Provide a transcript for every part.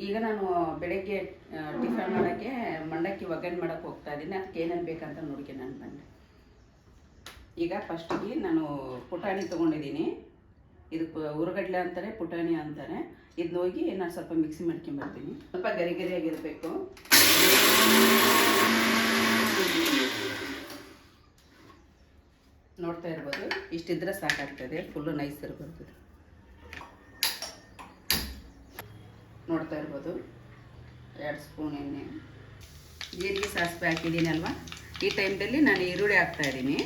ಈಗ ನಾನು ಬೆಳಗ್ಗೆ ಟಿಫನ್ ಮಾಡೋಕ್ಕೆ ಮಂಡಕ್ಕಿ ಒಗ್ಗರಣೆ ಮಾಡೋಕ್ಕೆ ಹೋಗ್ತಾ ಇದ್ದೀನಿ. ಅದಕ್ಕೆ ಏನೇನು ಬೇಕಂತ ನೋಡ್ಕೆ ನಾನು ಬಂದೆ. ಈಗ ಫಸ್ಟಿಗೆ ನಾನು ಪುಟಾಣಿ ತೊಗೊಂಡಿದ್ದೀನಿ. ಇದಕ್ಕೆ ಉರುಗಡ್ಲೆ ಅಂತಾರೆ, ಪುಟಾಣಿ ಅಂತಾರೆ. ಇದನ್ನ ಹೋಗಿ ನಾನು ಸ್ವಲ್ಪ ಮಿಕ್ಸಿ ಮಾಡ್ಕೊಂಬರ್ತೀನಿ. ಸ್ವಲ್ಪ ಗರಿ ಗರಿಯಾಗಿರಬೇಕು. ನೋಡ್ತಾ ಇರ್ಬೋದು, ಇಷ್ಟಿದ್ರೆ ಸಾಕಾಗ್ತದೆ, ಫುಲ್ಲು ನೈಸ್ ಇರ್ಬೋದು. ನೋಡ್ತಾ ಇರ್ಬೋದು, 2 ಸ್ಪೂನ್ ಎಣ್ಣೆ, ಜೀರಿಗೆ ಸಾಸಿವೆ ಹಾಕಿದ್ದೀನಿ ಅಲ್ವಾ. ಈ ಟೈಮ್ದಲ್ಲಿ ನಾನು ಈರುಳ್ಳಿ ಹಾಕ್ತಾಯಿದ್ದೀನಿ.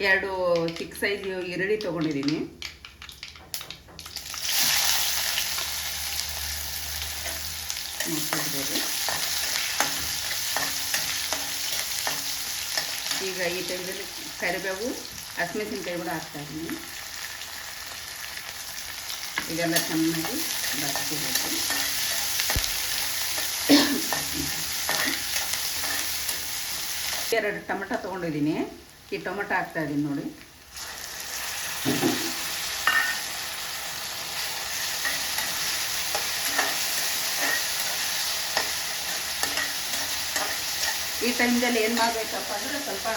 2 ಚಿಕ್ಕ ಸೈಜ್ ಈರುಳ್ಳಿ ತೊಗೊಂಡಿದ್ದೀನಿ. ನೋಡ್ತಾ ಇರ್ಬೋದು. ಈಗ ಈ ಟೈಮ್ದಲ್ಲಿ ಕರಿಬೇವು, ಹಸಿಮೆಣಸಿನ್ಕಾಯಿ ಕೂಡ ಹಾಕ್ತಾಯಿದ್ದೀನಿ. ಇದೆಲ್ಲ ಚೆನ್ನಾಗಿ ಬಾಡಿಸ್ಕೋಬೇಕು. ಎರಡು ಟೊಮೆಟೊ ತೊಗೊಂಡಿದ್ದೀನಿ. ಈ ಟೊಮೆಟೊ ಹಾಕ್ತಾಯಿದ್ದೀನಿ ನೋಡಿ. ಈ ಟೈಮ್ದಲ್ಲಿ ಏನು ಮಾಡಬೇಕಪ್ಪ ಅಂದರೆ ಸ್ವಲ್ಪ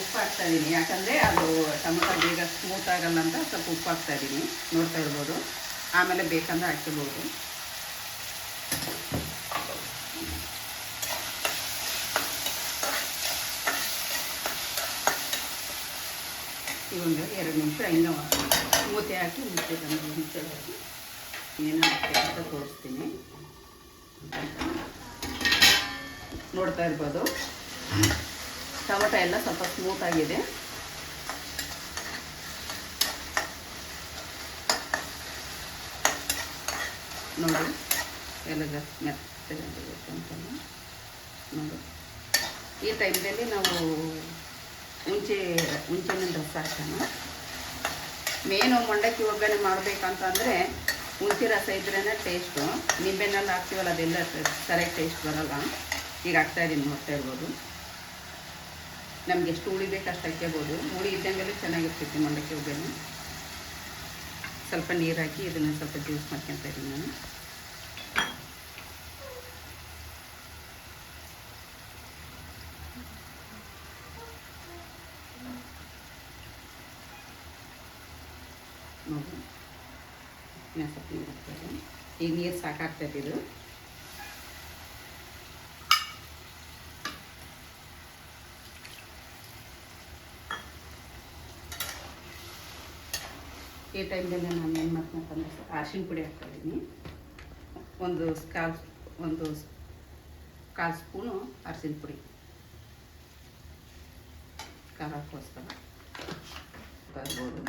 ಉಪ್ಪು ಹಾಕ್ತಾಯಿದ್ದೀನಿ. ಯಾಕಂದರೆ ಅದು ಟೊಮೆಟೊ ಬೇಗ ಸ್ಮೂತ್ ಆಗಲ್ಲ ಅಂತ ಸ್ವಲ್ಪ ಉಪ್ಪು ಹಾಕ್ತಾಯಿದ್ದೀನಿ. ನೋಡ್ತಾ ಇರ್ಬೋದು. ಆಮೇಲೆ ಬೇಕಂದ್ರೆ ಹಾಕ್ಕೋಬೋದು. ಇವೊಂದು 2 ನಿಮಿಷ ಇನ್ನೂ ಮೂತೆ ಹಾಕಿ ಮುಚ್ಚೆ ಹಾಕಿ ಏನೋ ಅಂತ ತೋರಿಸ್ತೀನಿ. ನೋಡ್ತಾ ಇರ್ಬೋದು, ಟೊಮೆಟೊ ಎಲ್ಲ ಸ್ವಲ್ಪ ಸ್ಮೂತ್ ಆಗಿದೆ. ನೋಡಿ ಎಲ್ಲ ಜಾಸ್ತಿ ಮೆತ್ತಗೆ ನೋಡಿ. ಈ ಟೈಮ್ದಲ್ಲಿ ನಾವು ಹುಂಚೆಹಣ್ಣಿನ ರಸ ಹಾಕೋಣ. ಮೇನು ಮಂಡಕ್ಕಿ ಒಗ್ಗರಣೆ ಮಾಡಬೇಕಂತಂದರೆ ಹುಂಚೆ ರಸ ಇದ್ರೇ ಟೇಸ್ಟು. ನಿಂಬೆಹಣ್ಣೆಲ್ಲ ಹಾಕ್ತೀವಲ್ಲ, ಅದೆಲ್ಲ ಸರಿಯಾಗಿ ಟೇಸ್ಟ್ ಬರೋಲ್ಲ. ಈಗ ಹಾಕ್ತಾಯಿದ್ದೀನಿ, ನೋಡ್ತಾ ಇರ್ಬೋದು. ನಮ್ಗೆ ಎಷ್ಟು ಹುಳಿ ಬೇಕು ಅಷ್ಟು ಹಾಕ್ಕೋಬೋದು. ಹುಳಿ ಇದ್ದಂಗೆಲ್ಲ ಚೆನ್ನಾಗಿರ್ತೈತಿ ಮಂಡಕ್ಕಿ ಒಗ್ಗರಣೆ. ಸ್ವಲ್ಪ ನೀರು ಹಾಕಿ ಇದನ್ನು ಸ್ವಲ್ಪ ಜ್ಯೂಸ್ ಮಾಡ್ಕೊತಾ ಇದ್ದೀನಿ ನಾನು. ನೋಡಿ, ಸ್ವಲ್ಪ ನೀರು ಹಾಕ್ತಾರೆ. ಈಗ ನೀರು ಸಾಕಾಗ್ತೈತೆ ಇದು. ಈ ಟೈಮ್ದಲ್ಲಿ ನಾನು ಏನು ಮಾಡ್ತೀನಂತಂದ್ರೆ ಅರಿಶಿನ ಪುಡಿ ಹಾಕ್ತಾಯಿದ್ದೀನಿ. ಒಂದು ಕಾಲು ಸ್ಪೂನು ಅರಿಶಿನ ಪುಡಿ ಖಾರಕ್ಕೋಸ್ಕರ ತರ್ಬೋದು.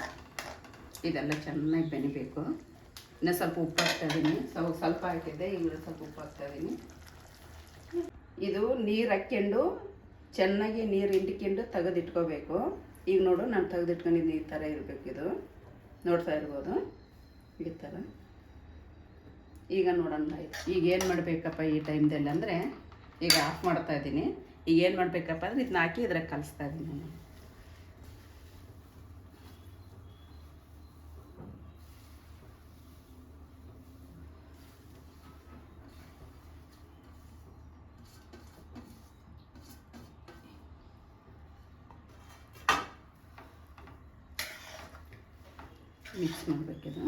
ಇದೆಲ್ಲ ಚೆನ್ನಾಗಿ ಬೆನಿಬೇಕು. ಇನ್ನೂ ಸ್ವಲ್ಪ ಉಪ್ಪು ಹಾಕ್ತಾಯಿದ್ದೀನಿ. ಸ್ವಲ್ಪ ಹಾಕಿದ್ದೆ, ಈಗ ಸ್ವಲ್ಪ ಉಪ್ಪು ಹಾಕ್ತಾಯಿದ್ದೀನಿ. ಇದು ನೀರು ಹಾಕ್ಕೊಂಡು ಚೆನ್ನಾಗಿ ನೀರು ಹಿಂಡ್ಕೊಂಡು ತೆಗೆದಿಟ್ಕೋಬೇಕು. ಈಗ ನೋಡು, ನಾನು ತೆಗೆದಿಟ್ಕೊಂಡಿದ್ದೀನಿ. ಈ ಥರ ಇರಬೇಕು ಇದು. ನೋಡ್ತಾ ಇರ್ಬೋದು, ಈ ಥರ. ಈಗ ನೋಡೋಣ ಆಯ್ತು. ಈಗ ಏನು ಮಾಡಬೇಕಪ್ಪ ಈ ಟೈಮ್ದಲ್ಲಿ ಅಂದರೆ, ಈಗ ಆಫ್ ಮಾಡ್ತಾ ಇದ್ದೀನಿ. ಈಗ ಏನು ಮಾಡಬೇಕಪ್ಪ ಅಂದರೆ ಇದನ್ನ ಹಾಕಿ ಇದ್ರಾಗ ಕಲಿಸ್ತಾ ಇದ್ದೀನಿ ನಾನು. ಮಿಕ್ಸ್ ಮಾಡಬೇಕಿದು.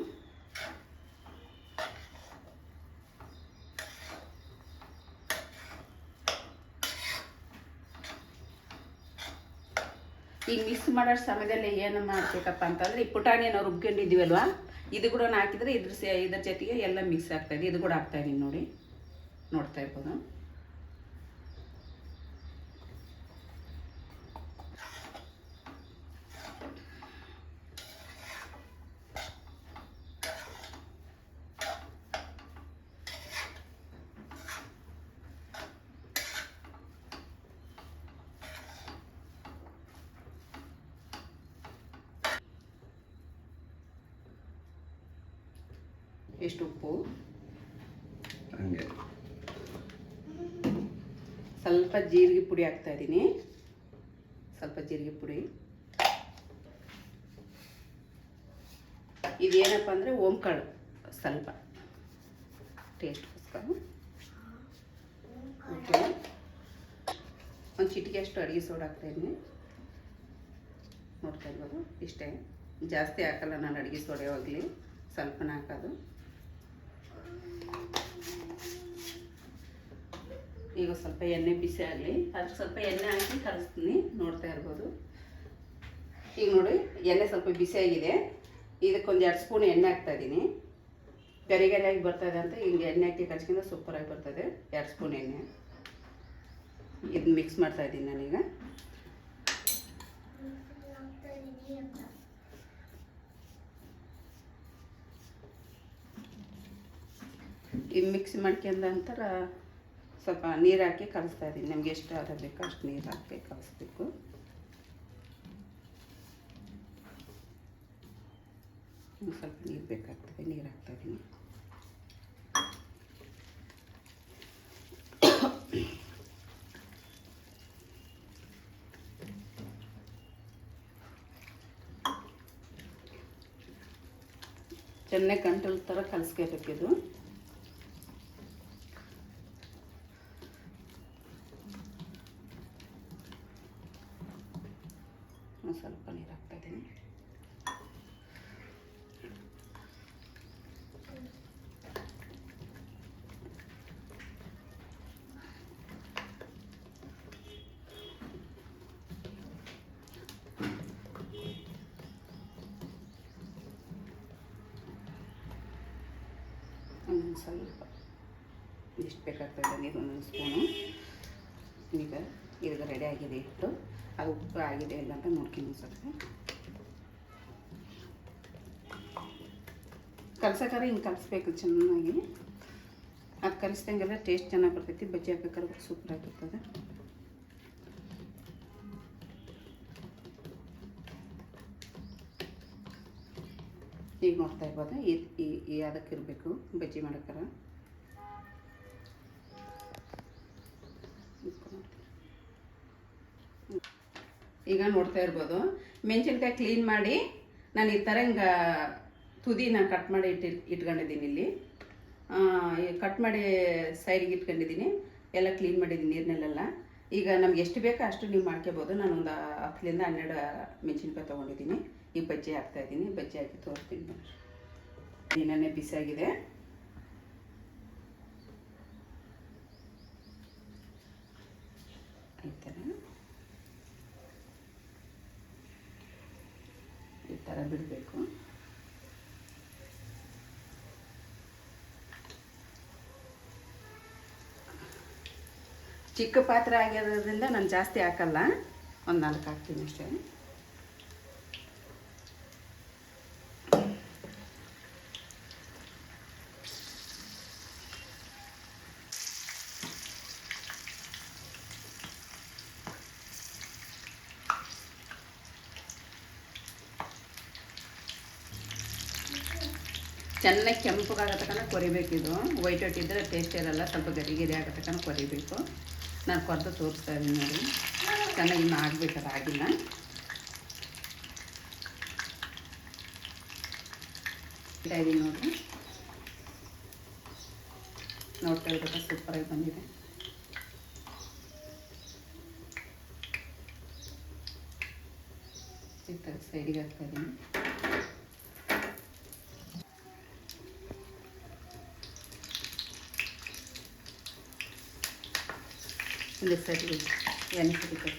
ಈಗ ಮಿಕ್ಸ್ ಮಾಡೋ ಸಮಯದಲ್ಲಿ ಏನು ಮಾಡಬೇಕಪ್ಪ ಅಂತಂದರೆ, ಈ ಪುಟಾಣಿ ನಾವು ರುಬ್ಕೊಂಡಿದ್ದೀವಲ್ವ, ಇದು ಕೂಡ ಹಾಕಿದರೆ ಇದ್ರ ಜೊತೆಗೆ ಎಲ್ಲ ಮಿಕ್ಸ್ ಆಗ್ತಾಯಿದೆ. ಇದು ಕೂಡ ಹಾಕ್ತಾಯಿದ್ದೀನಿ ನೋಡಿ, ನೋಡ್ತಾ ಇರ್ಬೋದು. ಎಷ್ಟು ಉಪ್ಪು, ಸ್ವಲ್ಪ ಜೀರಿಗೆ ಪುಡಿ ಹಾಕ್ತಾಯಿದ್ದೀನಿ. ಸ್ವಲ್ಪ ಜೀರಿಗೆ ಪುಡಿ. ಇದೇನಪ್ಪ ಅಂದರೆ ಓಂಕಾಳು ಸ್ವಲ್ಪ ಟೇಸ್ಟ್ಗೋಸ್ಕರ. ಓಕೆ, ಒಂದು ಚಿಟಿಕೆ ಅಷ್ಟು ಅಡುಗೆ ಸೋಡಾ ಹಾಕ್ತಾಯಿದ್ದೀನಿ. ನೋಡ್ತಾ ಇರ್ಬೋದು, ಇಷ್ಟೇ, ಜಾಸ್ತಿ ಹಾಕಲ್ಲ ನಾನು ಅಡುಗೆ ಸೋಡಾ ಯಾವಾಗಲಿ, ಸ್ವಲ್ಪನೇ ಹಾಕೋದು. ಈಗ ಸ್ವಲ್ಪ ಎಣ್ಣೆ ಬಿಸಿ ಆಗಲಿ, ಅದಕ್ಕೆ ಸ್ವಲ್ಪ ಎಣ್ಣೆ ಹಾಕಿ ಕಲಿಸ್ತೀನಿ. ನೋಡ್ತಾ ಇರ್ಬೋದು, ಈಗ ನೋಡಿ ಎಣ್ಣೆ ಸ್ವಲ್ಪ ಬಿಸಿಯಾಗಿದೆ. ಇದಕ್ಕೊಂದು 2 ಸ್ಪೂನ್ ಎಣ್ಣೆ ಹಾಕ್ತಾಯಿದ್ದೀನಿ. ಗರಿಗರಿಯಾಗಿ ಬರ್ತದೆ ಅಂತ ಹಿಂಗೆ ಎಣ್ಣೆ ಹಾಕಿ ಕಚ್ಕೊಂಡು ಸೂಪರಾಗಿ ಬರ್ತದೆ. 2 ಸ್ಪೂನ್ ಎಣ್ಣೆ ಇದನ್ನ ಮಿಕ್ಸ್ ಮಾಡ್ತಾಯಿದ್ದೀನಿ ನಾನೀಗ. ಇದು ಮಿಕ್ಸ್ ಮಾಡ್ಕೊಂಡ ನಂತರ ಸ್ವಲ್ಪ ನೀರು ಹಾಕಿ ಕಲಿಸ್ತಾ ಇದ್ದೀನಿ. ನಮ್ಗೆ ಎಷ್ಟು ಆದ ಬೇಕೋ ಅಷ್ಟು ನೀರು ಹಾಕಿ ಕಲಿಸ್ಬೇಕು. ಸ್ವಲ್ಪ ನೀರು ಬೇಕಾಗ್ತದೆ, ನೀರು ಹಾಕ್ತಾಯಿದ್ದೀನಿ. ಚೆನ್ನಾಗಿ ಗಂಟಲು ಥರ ಕಲಿಸ್ಕೋಬೇಕಿದು. ಸ್ವಲ್ಪ ನೀರು ಹಾಕ್ತಾಯಿದ್ದೀನಿ. ಒಂದೊಂದು ಸ್ವಲ್ಪ ಎಷ್ಟು ಬೇಕಾಗ್ತದೆ ನೀರು, 1 ಸ್ಪೂನು. ಈಗ ರೆಡಿ ಆಗಿದೆ ಇಟ್ಟು, ಅದು ಉಪ್ಪು ಆಗಿದೆ ಇಲ್ಲ ಅಂತ ನೋಡ್ಕೊಂಡು ಸ್ವಲ್ಪ ಕಲ್ಸೋಕ್ಕಾರೆ ಹಿಂಗೆ ಕಲಿಸ್ಬೇಕು ಚೆನ್ನಾಗಿ. ಅದು ಕಲಿಸ್ದಂಗೆಲ್ಲ ಟೇಸ್ಟ್ ಚೆನ್ನಾಗಿ ಬರ್ತೈತಿ. ಬಜ್ಜಿ ಹಾಕ್ಬೇಕಾದ್ರೆ ಸೂಪರ್ ಆಗಿರ್ತದೆ. ಈಗ ನೋಡ್ತಾ ಇರ್ಬೋದು, ಈ ಅದಕ್ಕಿರಬೇಕು ಬಜ್ಜಿ ಮಾಡೋಕ್ಕಾರ. ಈಗ ನೋಡ್ತಾ ಇರ್ಬೋದು, ಮೆಣಸಿನ್ಕಾಯಿ ಕ್ಲೀನ್ ಮಾಡಿ ನಾನು ಈ ಥರ ಹಿಂಗೆ ತುದಿನ ಕಟ್ ಮಾಡಿ ಇಟ್ಕೊಂಡಿದ್ದೀನಿ. ಇಲ್ಲಿ ಕಟ್ ಮಾಡಿ ಸೈಡಿಗೆ ಇಟ್ಕೊಂಡಿದ್ದೀನಿ. ಎಲ್ಲ ಕ್ಲೀನ್ ಮಾಡಿದ್ದೀನಿ ನೀರಿನಲ್ಲೆಲ್ಲ. ಈಗ ನಮ್ಗೆ ಎಷ್ಟು ಬೇಕೋ ಅಷ್ಟು ನೀವು ಮಾಡ್ಕೋಬೋದು. ನಾನೊಂದು 10ರಿಂದ 12 ಮೆಣಸಿನ್ಕಾಯಿ ತೊಗೊಂಡಿದ್ದೀನಿ. ಈಗ ಬಜ್ಜಿ ಹಾಕ್ತಾಯಿದ್ದೀನಿ. ಬಜ್ಜಿ ಹಾಕಿ ತೋರಿಸ್ತೀನಿ ನೋಡಿ. ಇನ್ನೇ ಬಿಸಿಯಾಗಿದೆ. ಈ ಥರ ಬಿಡಬೇಕು. ಚಿಕ್ಕ ಪಾತ್ರೆ ಆಗಿರೋದ್ರಿಂದ ನಾನು ಜಾಸ್ತಿ ಹಾಕಲ್ಲ, ಒಂದು 4 ಹಾಕ್ತೀನಿ ಅಷ್ಟೇ. ಚೆನ್ನಾಗಿ ಕೆಂಪಗಾಗತಕ್ಕನ ಕೊರಿಬೇಕಿದು. ವೈಟ್ ಇದ್ದರೆ ಟೇಸ್ಟ್ ಇರಲ್ಲ, ಸ್ವಲ್ಪ ಗರಿ ಗರಿ ಆಗತಕ್ಕನ ಕೊರಿಬೇಕು. ನಾನು ಕೊರೆದು ತೋರಿಸ್ತಾ ಇದ್ದೀನಿ ನೋಡಿ. ಚೆನ್ನಾಗಿ ಇನ್ನೂ ಆಗಬೇಕಾದ್ರೆ ಆಗಿಲ್ಲ. ಇದ್ದೀನಿ ನೋಡಿ, ನೋಡ್ತಾ ಇರ್ಬೇಕು, ಸೂಪರಾಗಿ ಬಂದಿದೆ. ಈ ಥರ ಸೈಡಿಗೆ ಹಾಕ್ತಾಯಿದ್ದೀನಿ. ಒಂದು ಸೈಡಿಗೆ ಎಣ್ಣೆ ಸಿಗುತ್ತೆ.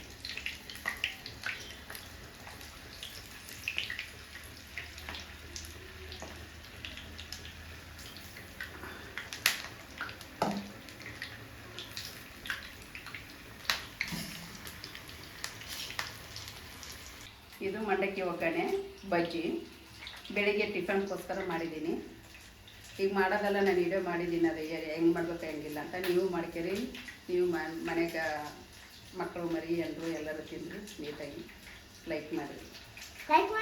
ಇದು ಮಂಡಕ್ಕಿ ಒಗ್ಗರಣೆ ಬಜ್ಜಿ. ಬೆಳಿಗ್ಗೆ ಟಿಫನ್ಗೋಸ್ಕರ ಮಾಡಿದ್ದೀನಿ. ಈಗ ಮಾಡೋದೆಲ್ಲ ನಾನು ವಿಡಿಯೋ ಮಾಡಿದ್ದೀನಿ, ಅದು ಹೆಂಗೆ ಮಾಡ್ಬೇಕು ಹೆಂಗಿಲ್ಲ ಅಂತ. ನೀವು ಮಾಡ್ಕೊರಿ. ನೀವು ಮನೆಗೆ ಮಕ್ಕಳು ಮರಿ ಎಲ್ಲರೂ ತಿಂದು ನೀಟಾಗಿ ಲೈಕ್ ಮಾಡಿರಿ.